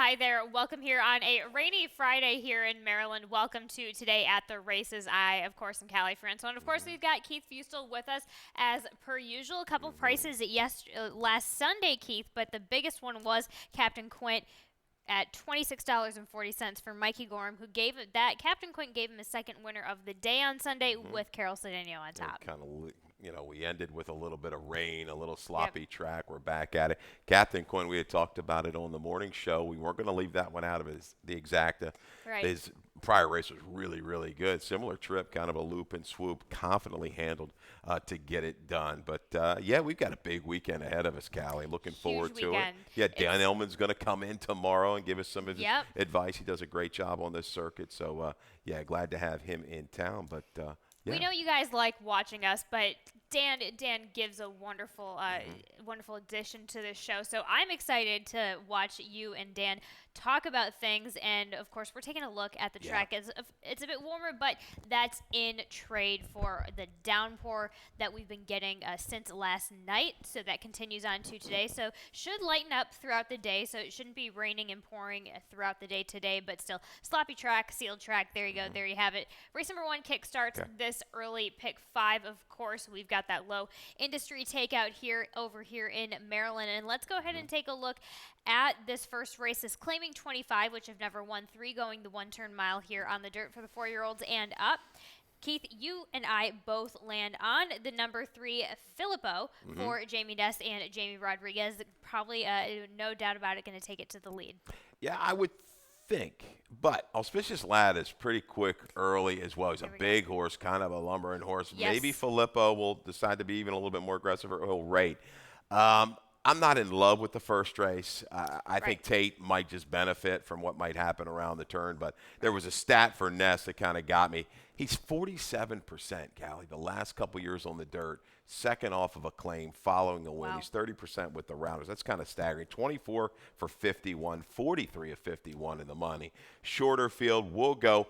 Hi there. Welcome here on a rainy Friday here in Maryland. Welcome to Today at the Races. I, of course, am Callie Franco. And, of course, we've got Keith Fustel with us as per usual. A couple prices last Sunday, Keith, but the biggest one was Captain Quint at $26.40 for Mikey Gorham, who gave it that. Captain Quint gave him his second winner of the day on Sunday with Carol Cedeno on top. Kind of, we ended with a little bit of rain, a little sloppy Yep. track. We're back at it. Captain Quinn, we had talked about it on the morning show. We weren't going to leave that one out of the exacta. Right. His prior race was really, really good. Similar trip, kind of a loop and swoop, confidently handled to get it done. But, yeah, we've got a big weekend ahead of us, Callie. Looking forward to weekend. it. Yeah, Dan Ellman's going to come in tomorrow and give us some of his Yep. advice. He does a great job on this circuit. So, yeah, glad to have him in town. But, yeah. We know you guys like watching us, but Dan gives a wonderful wonderful addition to this show. So I'm excited to watch you and Dan talk about things. And of course, we're taking a look at the track. It's a bit warmer, but that's in trade for the downpour that we've been getting since last night. So that continues on to today. So should lighten up throughout the day. So it shouldn't be raining and pouring throughout the day today, but still sloppy track, sealed track. There you go. There you have it. Race number 1 kick starts this early. Pick 5, of course. We've got that low industry takeout here over here in Maryland. And let's go ahead and take a look at this first race. This claiming 25, which have never won 3, going the one-turn mile here on the dirt for the 4-year-olds and up. Keith, you and I both land on the number 3, Filippo, for Jamie Ness and Jamie Rodriguez. Probably, no doubt about it, going to take it to the lead. Yeah, I would think. But Auspicious Lad is pretty quick early as well. He's a big horse, kind of a lumbering horse. Yes. Maybe Filippo will decide to be even a little bit more aggressive or he'll rate. I'm not in love with the first race. I think Tate might just benefit from what might happen around the turn. But there was a stat for Ness that kind of got me. He's 47%, Callie, the last couple years on the dirt, second off of a claim following a win. Wow. He's 30% with the rounders. That's kind of staggering. 24 for 51, 43 of 51 in the money. Shorter field, will go.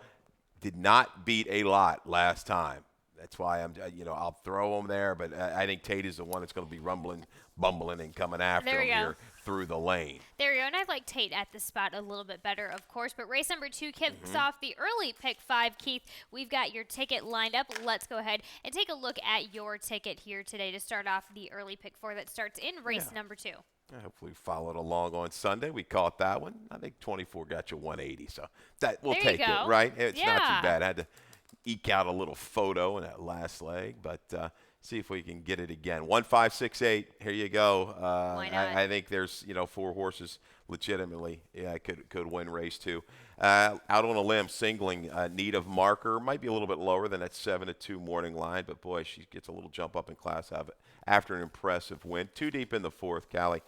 Did not beat a lot last time. That's why I'll throw him there, but I think Tate is the one that's going to be rumbling, bumbling, and coming after him here through the lane. There you go, and I like Tate at the spot a little bit better, of course. But race number 2 kicks off the early pick 5. Keith, we've got your ticket lined up. Let's go ahead and take a look at your ticket here today to start off the early pick 4 that starts in race number 2. Hopefully followed along on Sunday. We caught that one. I think 24 got you 180, so that we'll take it, right? It's not too bad. I had to eke out a little photo in that last leg, but see if we can get it again. 1-5-6-8. Here you go. Why not? I think there's 4 horses legitimately. Yeah, could win race 2. Out on a limb, singling Need of Marker might be a little bit lower than that 7-2 morning line, but boy, she gets a little jump up in class after an impressive win. 2 deep in the 4th, Callie.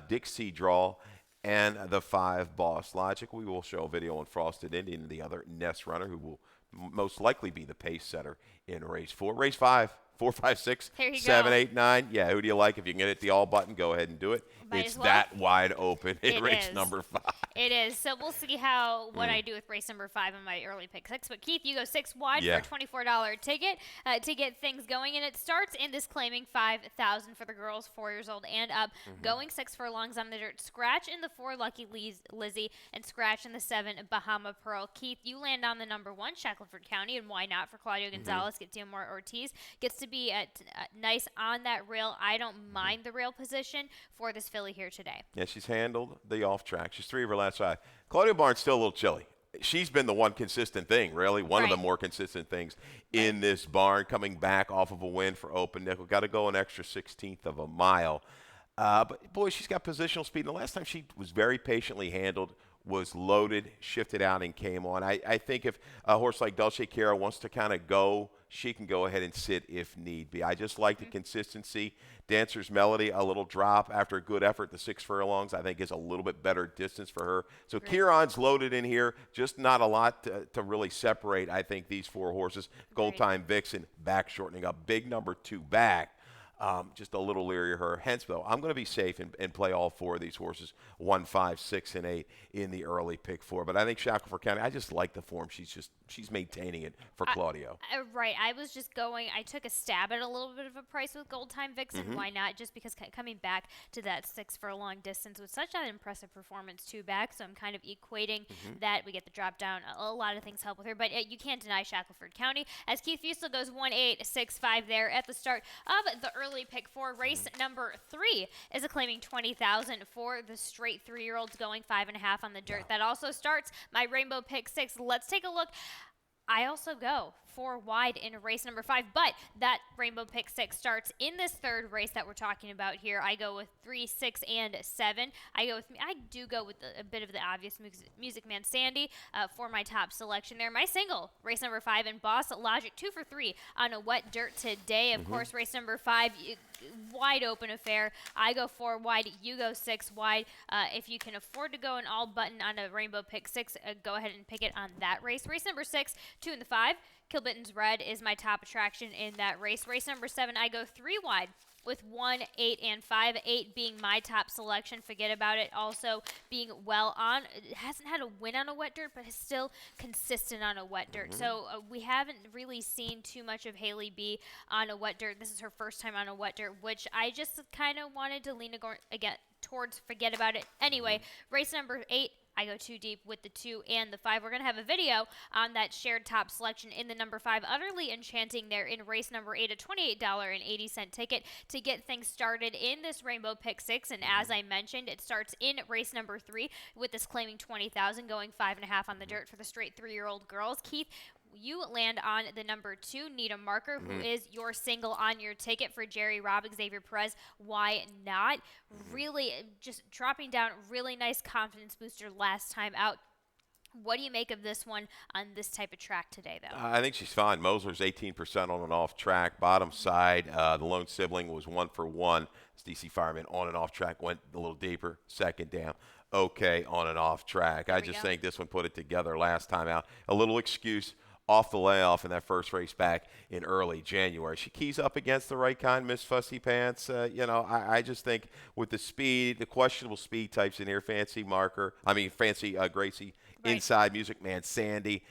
Dixie Draw. And the 5 Boss Logic. We will show a video on Frosted Indian, the other Ness runner, who will most likely be the pace setter in race 4. Race 5, 4, 5, 6, 7, 8, 9. Yeah, who do you like? If you can get the all button, go ahead and do it. It's that wide open in race number 5. It is. So we'll see what I do with race number 5 in my early pick 6. But Keith, you go 6 wide for a $24 ticket to get things going, and it starts in this claiming 5,000 for the girls 4 years old and up. Going 6 furlongs on the dirt. Scratch in the 4 Lucky Lizzie and scratch in the 7 Bahama Pearl. Keith, you land on the number 1 Shackleford County, and why not for Claudio Gonzalez? Gets Diomar Ortiz. Gets to be nice on that rail. I don't mind the rail position for this filly here today. Yeah, she's handled the off track. She's 3 of her last 5. Claudia Barnes still a little chilly. She's been the one consistent thing, really, one of the more consistent things in this barn, coming back off of a win for Open Nickel. Got to go an extra 16th of a mile. But, boy, she's got positional speed. And the last time she was very patiently handled, was loaded, shifted out, and came on. I think if a horse like Dulce Cara wants to kind of go, she can go ahead and sit if need be. I just like the consistency. Dancer's Melody, a little drop after a good effort. The 6 furlongs, I think, is a little bit better distance for her. So Kieran's loaded in here, just not a lot to really separate, I think, these 4 horses. Gold Time Vixen back shortening up. Big number 2 back. Just a little leery of her. Hence, though, I'm going to be safe and play all four of these horses, 1, 5, 6, and 8 in the early pick four. But I think Shackelford County, I just like the form. She's maintaining it for Claudio. Right. I was just going. I took a stab at a little bit of a price with Gold Time Vixen. Mm-hmm. Why not? Just because coming back to that 6 furlong distance with such an impressive performance two back. So I'm kind of equating that. We get the drop down. A lot of things help with her, but you can't deny Shackelford County as Keith Fusel goes 1-8-6-5 there at the start of the early pick four. Race number 3 is a claiming 20,000 for the straight 3-year-olds going 5.5 on the dirt. That also starts my Rainbow Pick 6. Let's take a look. I also go 4 wide in race number 5, but that Rainbow Pick 6 starts in this third race that we're talking about here. I go with 3, 6, and 7. I do go with a bit of the obvious Music Man Sandy for my top selection there. My single, race number 5 in Boss Logic, 2 for 3 on a wet dirt today. Of course, race number 5, wide open affair. I go 4 wide, you go 6 wide. If you can afford to go an all button on a Rainbow Pick 6, go ahead and pick it on that race. Race number 6, 2 and the 5. Kilbitton's Red is my top attraction in that race. Race number 7, I go 3 wide with 1, 8, and 5. 8 being my top selection. Forget about it. Also being well on. It hasn't had a win on a wet dirt, but is still consistent on a wet dirt. So we haven't really seen too much of Haley B on a wet dirt. This is her first time on a wet dirt, which I just kind of wanted to lean again towards forget about it. Anyway, race number 8, I go too deep with the 2 and the 5. We're going to have a video on that shared top selection in the number 5. Utterly Enchanting there in race number 8, a $28.80 ticket to get things started in this Rainbow Pick 6. And as I mentioned, it starts in race number 3 with this claiming 20,000 going 5.5 on the dirt for the straight 3-year-old girls. Keith, you land on the number 2, Nita Marker, who is your single on your ticket for Jerry Robb, Xavier Perez. Why not? Really, just dropping down, really nice confidence booster last time out. What do you make of this one on this type of track today, though? I think she's fine. Mosler's 18% on and off track. Bottom side, the lone sibling was 1 for 1. DC Fireman on and off track went a little deeper. Second down. Okay, on and off track. I just think this one put it together last time out. A little excuse off the layoff in that first race back in early January. She keys up against the right kind, Miss Fussy Pants. I just think with the speed, the questionable speed types in here, Fancy Gracie, Inside, Music Man Sandy,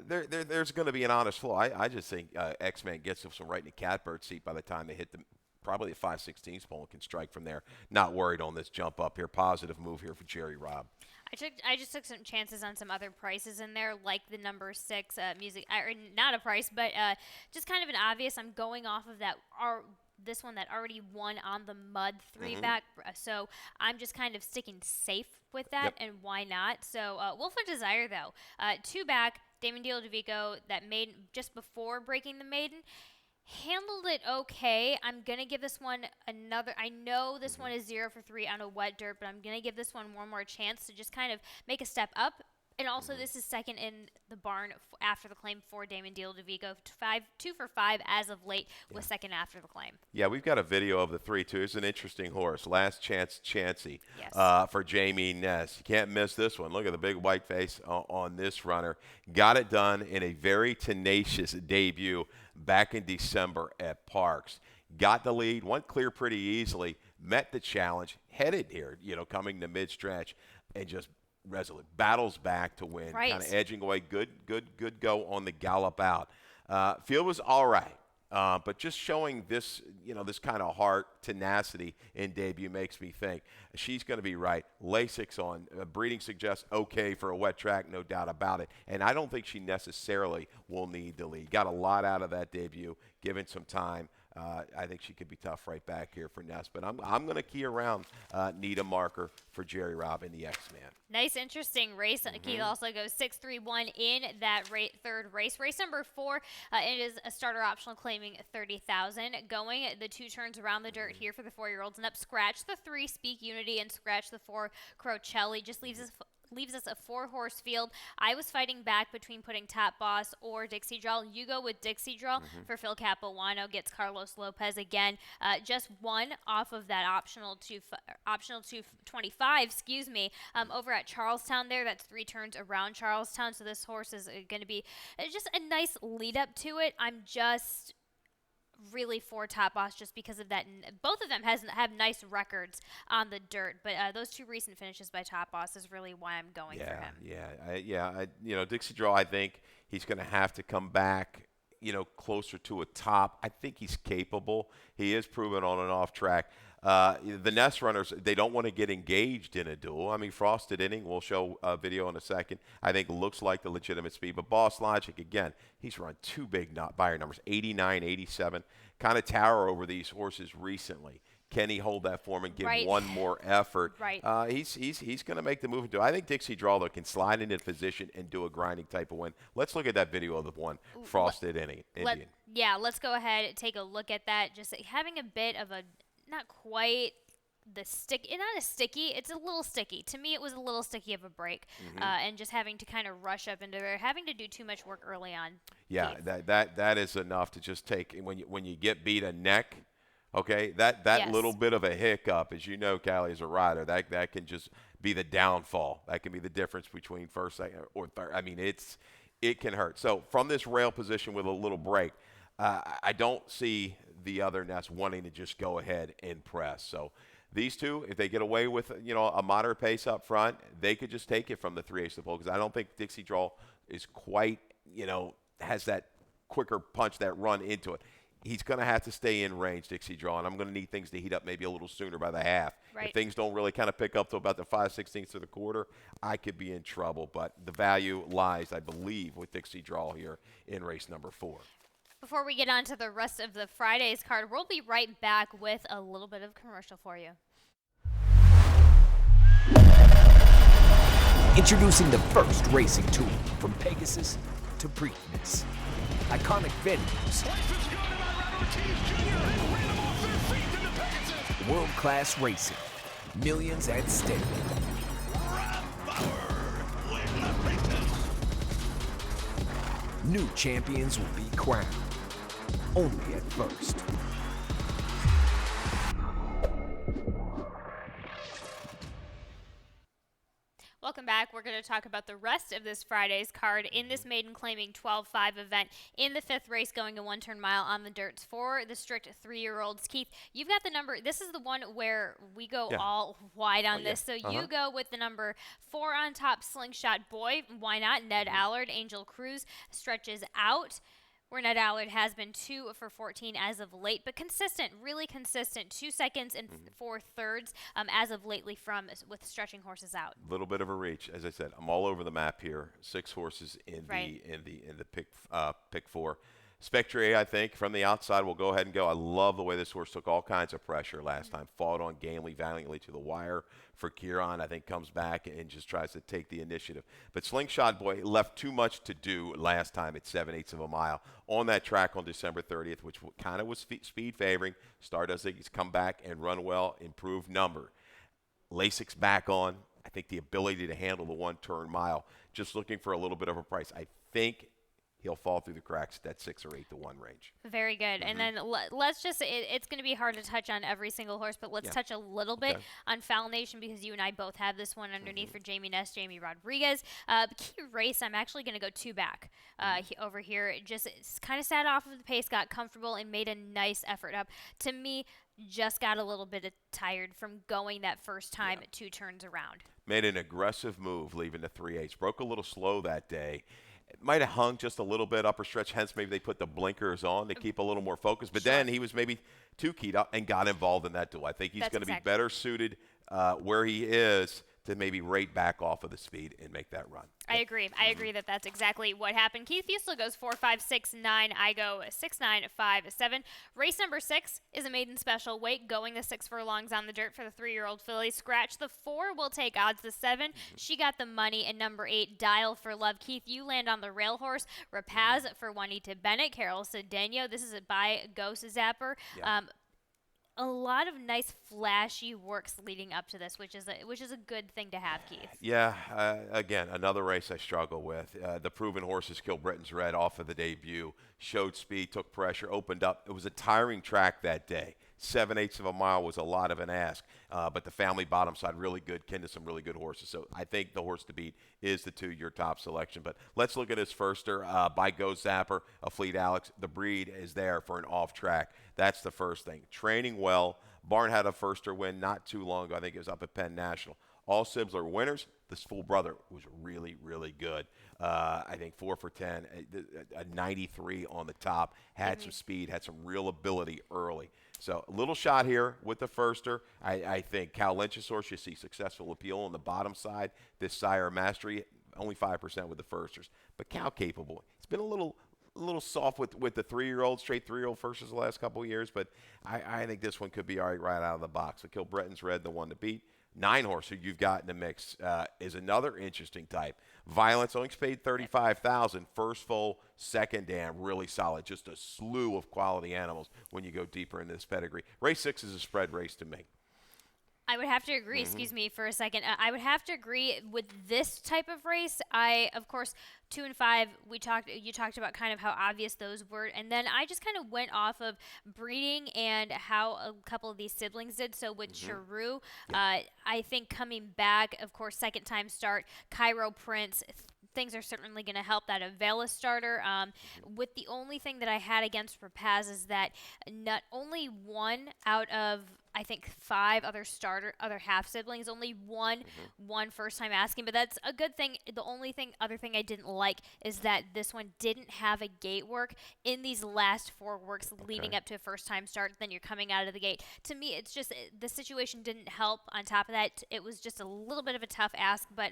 there's going to be an honest flow. I just think X-Man gets them right in the catbird seat by the time they hit probably the 5/16 pole and can strike from there. Not worried on this jump up here. Positive move here for Jerry Robb. I just took some chances on some other prices in there, like the number 6 music, or not a price, but just kind of an obvious. I'm going off of this one that already won on the mud 3 back, so I'm just kind of sticking safe with that, and why not? So Wolf of Desire, though, 2 back, Damon Deal DeVico, that maiden just before breaking the maiden. Handled it okay. I'm going to give this one another. I know this one is 0 for 3 on a wet dirt, but I'm going to give this one one more chance to just kind of make a step up. And also, this is second in the barn after the claim for Damon Deal DeVico. 2 for 5 as of late with second after the claim. Yeah, we've got a video of the 3-2. It's an interesting horse. Last Chance Chancey for Jamie Ness. You can't miss this one. Look at the big white face on this runner. Got it done in a very tenacious debut back in December at Parks. Got the lead, went clear pretty easily, met the challenge, headed here, coming to mid-stretch, and just resolute. Battles back to win, kind of edging away. Good go on the gallop out. Field was all right, but just showing this, this kind of heart, tenacity in debut makes me think she's going to be right. Lasix on. Breeding suggests okay for a wet track, no doubt about it. And I don't think she necessarily will need the lead. Got a lot out of that debut, given some time. I think she could be tough right back here for Ness. But I'm going to key around Nita Marker for Jerry Robb in the X-Man. Nice, interesting race. Keith also goes 6-3-1 in that third race. Race number 4, it is a starter optional claiming 30,000. Going the 2 turns around the dirt here for the 4-year-olds. And up, scratch the 3, Speak Unity, and scratch the 4, Crochelli. Just leaves us a 4-horse field. I was fighting back between putting Top Boss or Dixie Draw. You go with Dixie Draw for Phil Capuano. Gets Carlos Lopez again. Just one off of that optional 225, over at Charlestown there. That's 3 turns around Charlestown. So this horse is going to be just a nice lead up to it. I'm just really for Top Boss just because of that. Both of them have nice records on the dirt, but those two recent finishes by Top Boss is really why I'm going for him. Dixie Draw, I think he's going to have to come back, closer to a top. I think he's capable. He is proven on and off track. The Nest runners, they don't want to get engaged in a duel. I mean, Frosted Inning, we'll show a video in a second, I think looks like the legitimate speed. But Boss Logic, again, he's run two big buyer numbers, 89, 87, kind of tower over these horses recently. Can he hold that form and give one more effort? Right. He's going to make the move and do it. I think Dixie Draw, though, can slide into position and do a grinding type of win. Let's look at that video of the one Frosted Indian. Let's go ahead and take a look at that. Just having a bit of a, not quite the stick, not a sticky, it's a little sticky. To me, it was a little sticky of a break, and just having to kind of rush up into it, having to do too much work early on. Yeah, that is enough to just take, when you get beat a neck. Okay, that little bit of a hiccup, as you know, Callie, as a rider, that can just be the downfall. That can be the difference between first, second, or third. I mean, it can hurt. So from this rail position with a little break, I don't see the other Nest wanting to just go ahead and press. So these two, if they get away with a moderate pace up front, they could just take it from the 3/8 of the pole, because I don't think Dixie Draw is quite has that quicker punch, that run into it. He's going to have to stay in range, Dixie Draw, and I'm going to need things to heat up maybe a little sooner by the half. Right. If things don't really kind of pick up to about the 5/16 of the quarter, I could be in trouble. But the value lies, I believe, with Dixie Draw here in race number 4. Before we get on to the rest of the Friday's card, we'll be right back with a little bit of commercial for you. Introducing the first racing tool from Pegasus to Preakness. Iconic venues. World-class racing. Millions at stake. New champions will be crowned. Only at First. Welcome back. We're going to talk about the rest of this Friday's card in this maiden claiming 12-5 event in the 5th race, going a 1-turn mile on the dirts for the strict 3-year-olds. Keith, you've got the number. This is the one where we go all wide on this. So you go with the number 4 on top, Slingshot Boy. Why not? Ned Allard, Angel Cruz stretches out, where Ned Allard has been 2 for 14 as of late, but consistent, really consistent, 2 seconds and 4 thirds as of lately with stretching horses out. A little bit of a reach, as I said. I'm all over the map here. 6 horses in the pick 4. Spectre, I think, from the outside, will go ahead and go. I love the way this horse took all kinds of pressure last time. Fought on gamely, valiantly to the wire for Kieran. I think comes back and just tries to take the initiative. But Slingshot Boy left too much to do last time at 7/8 of a mile on that track on December 30th, which kind of was speed favoring. Stardust, he's come back and run well, improved number. Lasix back on. I think the ability to handle the 1-turn mile. Just looking for a little bit of a price. I think he'll fall through the cracks at that 6 or 8 to 1 range. Very good. And then let's just, it's going to be hard to touch on every single horse, but let's touch a little bit on Foul Nation, because you and I both have this one underneath for Jamie Ness, Jamie Rodriguez. The key race, I'm actually going to go 2 back over here. It just kind of sat off of the pace, got comfortable, and made a nice effort up. To me, just got a little bit tired from going that first time at 2 turns around. Made an aggressive move leaving the 3/8. Broke a little slow that day. It might have hung just a little bit upper stretch, hence maybe they put the blinkers on to keep a little more focus. But then he was maybe too keyed up and got involved in that duel. I think he's going to be better suited where he is to maybe rate back off of the speed and make that run. I agree. I agree that that's exactly what happened. Keith Fiesel goes 4, 5, 6, 9. I go 6, 9, 5, 7. Race number 6 is a maiden special weight, going the 6 furlongs on the dirt for the 3-year-old filly. Scratch the 4 will take odds the 7. She got the money. And number 8, Dial for Love. Keith, you land on the rail horse. Rapaz for Juanita Bennett. Carol Cedeno. This is by Ghost Zapper. Yeah. A lot of nice flashy works leading up to this, which is a good thing to have, Keith. Yeah, again, another race I struggle with. The proven horses, Kill Britain's Red, off of the debut, showed speed, took pressure, opened up. It was a tiring track that day. 7/8 of a mile was a lot of an ask. But the family bottom side, really good, kin to some really good horses. So I think the horse to beat is the 2, your top selection. But let's look at his firster by Go Zapper, a Fleet Alex. The breed is there for an off track. That's the first thing. Training well. Barn had a firster win not too long ago. I think it was up at Penn National. All sibs are winners. This full brother was really, really good. I think 4 for 10, a 93 on the top. Had some speed, had some real ability early. So a little shot here with the firster. I think Cal Lynch's horse, you see successful appeal on the bottom side. This Sire Mastery, only 5% with the firsters. But Cal capable. It's been a little soft with the 3-year-old, straight 3-year-old firsters the last couple of years. But I think this one could be all right out of the box. The Kilbretton's Red, the one to beat. 9 horse who you've got in the mix is another interesting type. Violence only paid $35,000. First full, second dam, really solid. Just a slew of quality animals when you go deeper into this pedigree. Race 6 is a spread race to me. I would have to agree. Excuse me for a second. I would have to agree with this type of race. Of course, 2 and 5. You talked about kind of how obvious those were, and then I just kind of went off of breeding and how a couple of these siblings did. So with Cheru, I think coming back, of course, second time start, Cairo Prince. Things are certainly going to help that Avela starter. With the only thing that I had against Rapaz is that not only one out of I think 5 other half siblings, only one first time asking, but that's a good thing. The only other thing I didn't like is that this one didn't have a gate work in these last 4 works leading up to a first time start. Then you're coming out of the gate. To me, it's just the situation didn't help. On top of that, it was just a little bit of a tough ask, but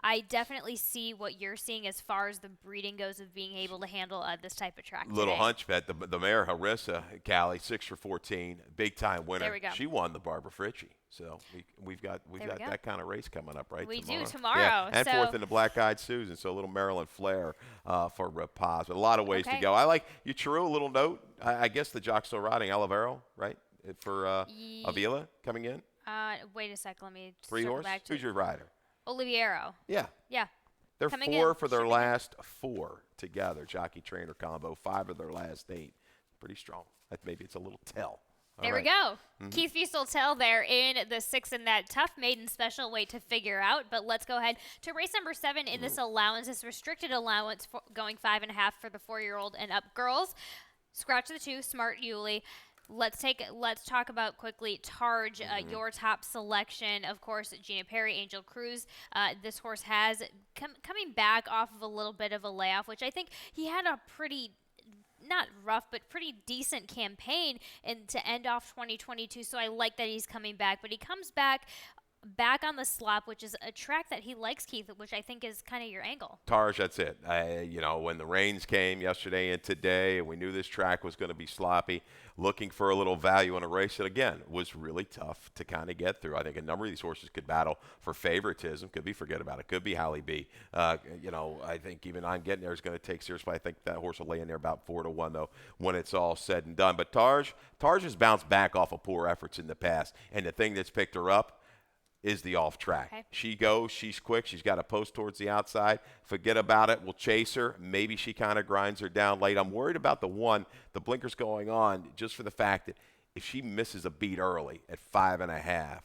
I definitely see what you're seeing as far as the breeding goes of being able to handle this type of track. Little today. hunch bet. The mare Harissa, Callie, 6 for 14, big time winner. There we go. She won the Barbara Fritchie. So we've got that kind of race coming up, right? We tomorrow. do tomorrow. Yeah, and so 4th in the Black Eyed Susan. So a little Maryland flair for Rapaz. But a lot of ways to go. I like you, Cheru. A little note. I guess the jock's still riding Olivero, right? For Avila coming in. Wait a sec. Let me 3 circle horse. back to Who's your rider? Oliviero. Yeah. Yeah. They're Coming 4 in. for their Shipping last 4 together. Jockey trainer combo. 5 of their last 8. Pretty strong. Maybe it's a little tell. There we go. Keith Feastel tell there in the 6 in that tough maiden special weight to figure out. But let's go ahead to race number 7 in this allowance, this restricted allowance for going 5.5 for the 4-year-old and up girls. Scratch the 2, Smart Yulee. Let's talk about quickly Targe, your top selection. Of course, Gina Perry, Angel Cruz. This horse has coming back off of a little bit of a layoff, which I think he had a pretty not rough, but pretty decent campaign and to end off 2022. So I like that he's coming back, but he comes back on the slop, which is a track that he likes, Keith, which I think is kind of your angle. Targe, that's it. When the rains came yesterday and today, and we knew this track was going to be sloppy, looking for a little value in a race that, again, was really tough to kind of get through. I think a number of these horses could battle for favoritism. Could be Forget About It. Could be Halle B. I think even I'm Getting There is going to take seriously. I think that horse will lay in there about 4-1, though, when it's all said and done. But Targe has bounced back off of poor efforts in the past, and the thing that's picked her up is the off track. Okay. She goes, she's quick, she's got a post towards the outside. Forget About It, we'll chase her. Maybe she kind of grinds her down late. I'm worried about the blinkers going on, just for the fact that if she misses a beat early at 5.5,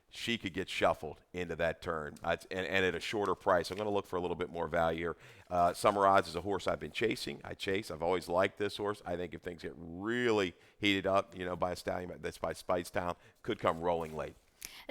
she could get shuffled into that turn, and at a shorter price. I'm going to look for a little bit more value here. Summer Odds is a horse I've been chasing. I've always liked this horse. I think if things get really heated up, by a stallion that's by Spicetown, could come rolling late.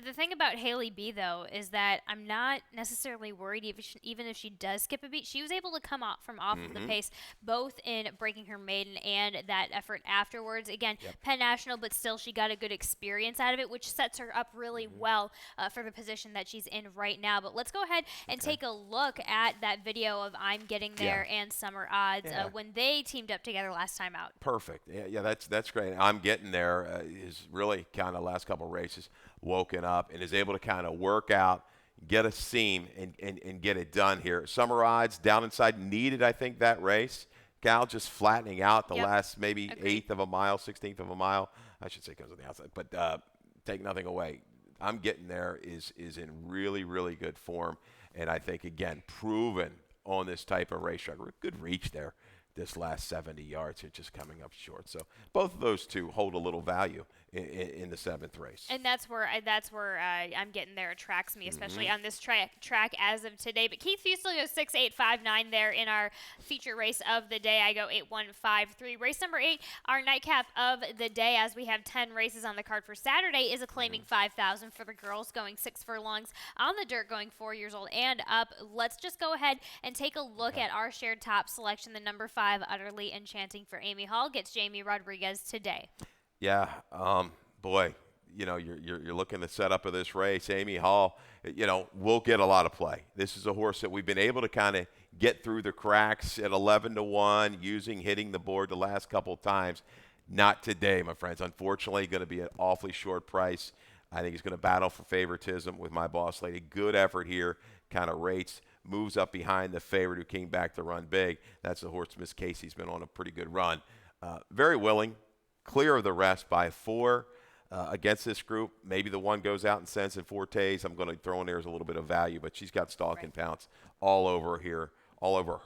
The thing about Haley B, though, is that I'm not necessarily worried even if she does skip a beat. She was able to come off of the pace, both in breaking her maiden and that effort afterwards. Again, Penn National, but still she got a good experience out of it, which sets her up really well for the position that she's in right now. But let's go ahead and take a look at that video of I'm Getting There and Summer Odds when they teamed up together last time out. Perfect. Yeah, that's great. I'm Getting There is really kind of last couple races woken up and is able to kind of work out, get a seam, and get it done here. Summer Odds down inside needed, I think, that race. Cal just flattening out the last maybe eighth of a mile, 16th of a mile. I should say comes on the outside, but take nothing away. I'm Getting There is in really, really good form, and I think, again, proven on this type of racetrack. Good reach there. This last 70 yards, it's just coming up short. So both of those two hold a little value in the 7th race. And that's where I'm getting there. Attracts me, especially on this track as of today. But Keith Fusel goes 6.859 there in our feature race of the day. I go 8.153. Race number 8, our nightcap of the day, as we have 10 races on the card for Saturday, is a claiming 5,000 for the girls, going 6 furlongs on the dirt, going 4 years old and up. Let's just go ahead and take a look at our shared top selection. The number 5, Utterly Enchanting for Amy Hall, gets Jamie Rodriguez today. Yeah, boy, you're looking at the setup of this race. Amy Hall, will get a lot of play. This is a horse that we've been able to kind of get through the cracks at 11-1, hitting the board the last couple of times. Not today, my friends. Unfortunately, going to be an awfully short price. I think he's going to battle for favoritism with my boss lady. Good effort here, kind of rates, moves up behind the favorite who came back to run big. That's the horse Miss Casey's been on a pretty good run. Very willing. Clear of the rest by 4 against this group. Maybe the one goes out and sends in Fortes. I'm going to throw in there as a little bit of value, but she's got stalk and pounce all over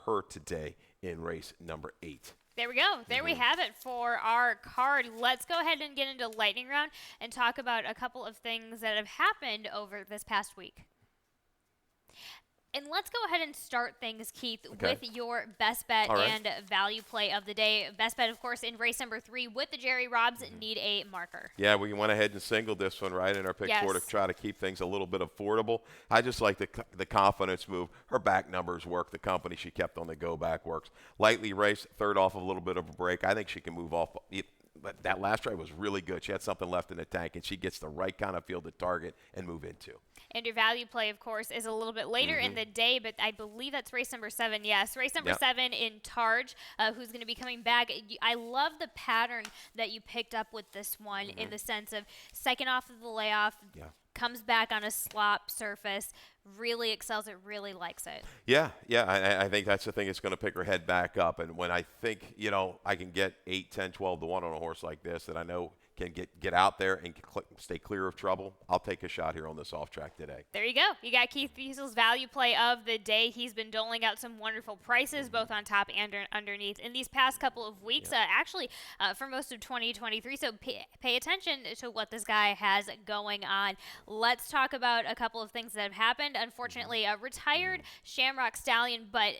her today in race number 8. There we go. There we have it for our card. Let's go ahead and get into lightning round and talk about a couple of things that have happened over this past week. And let's go ahead and start things, Keith, with your best bet and value play of the day. Best bet, of course, in race number 3 with the Jerry Robs, need a marker. Yeah, we went ahead and singled this one right in our pick 4 to try to keep things a little bit affordable. I just like the confidence move. Her back numbers work. The company she kept on the go back works. Lightly raced, third off of a little bit of a break. I think she can move off. But that last drive was really good. She had something left in the tank, and she gets the right kind of field to target and move into. And your value play, of course, is a little bit later in the day, but I believe that's race number 7. Yes, race number 7 in Targe, who's going to be coming back. I love the pattern that you picked up with this one in the sense of second off of the layoff, comes back on a slop surface, really excels it, really likes it. Yeah, I think that's the thing that's going to pick her head back up. And when I think, I can get 8, 10, 12 to 1 on a horse like this that I know can get out there and stay clear of trouble, I'll take a shot here on this off track today. There you go. You got Keith Fusel's value play of the day. He's been doling out some wonderful prices, both on top and underneath, in these past couple of weeks, actually for most of 2023. So pay attention to what this guy has going on. Let's talk about a couple of things that have happened. Unfortunately, a retired Shamrock Stallion, but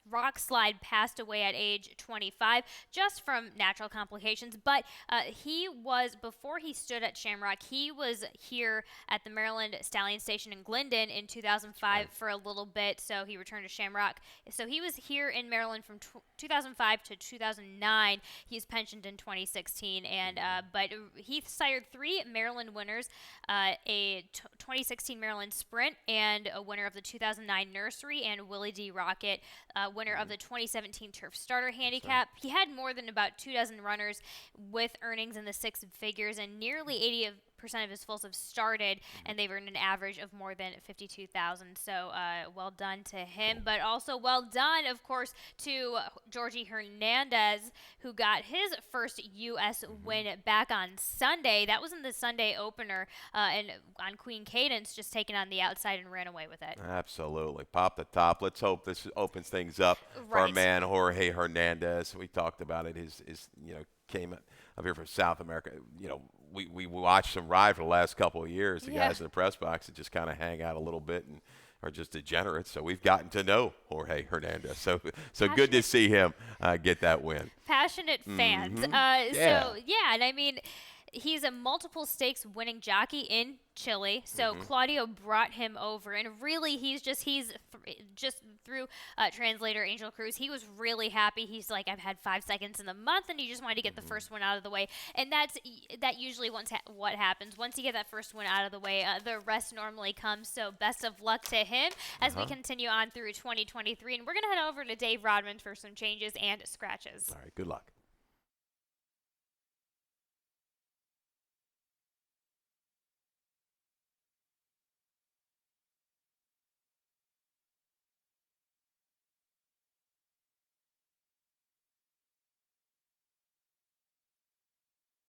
Rock Slide passed away at age 25 just from natural complications. But he was, before he stood at Shamrock, he was here at the Maryland Stallion Station in Glendon in 2005 for a little bit. So he returned to Shamrock. So he was here in Maryland from 2005 to 2009. He was pensioned in 2016, and but he sired 3 Maryland winners, a 2016 Maryland Sprint, and a winner of the 2009 Nursery, and Willie D. Rocket, winner of the 2017 Turf Starter Handicap. He had more than about 24 runners with earnings in the 6 figures, and nearly 80% of his foals have started, and they've earned an average of more than 52,000. So well done to him, but also well done, of course, to Georgie Hernandez, who got his first U.S. win back on Sunday. That was in the Sunday opener, and on Queen Cadence, just taking on the outside and ran away with it. Absolutely. Pop the top. Let's hope this opens things up for our man Jorge Hernandez. We talked about it. His came up here from South America. We watched him ride for the last couple of years. The guys in the press box that just kind of hang out a little bit and are just degenerates. So we've gotten to know Jorge Hernandez. So good to see him get that win. Passionate fans. And I mean, he's a multiple stakes winning jockey in Chile. So Claudio brought him over, and really he's just through translator Angel Cruz. He was really happy. He's like, I've had 5 seconds in the month, and he just wanted to get the first one out of the way. And that usually what happens. Once you get that first one out of the way, the rest normally comes. So best of luck to him as we continue on through 2023. And we're going to head over to Dave Rodman for some changes and scratches. All right, good luck.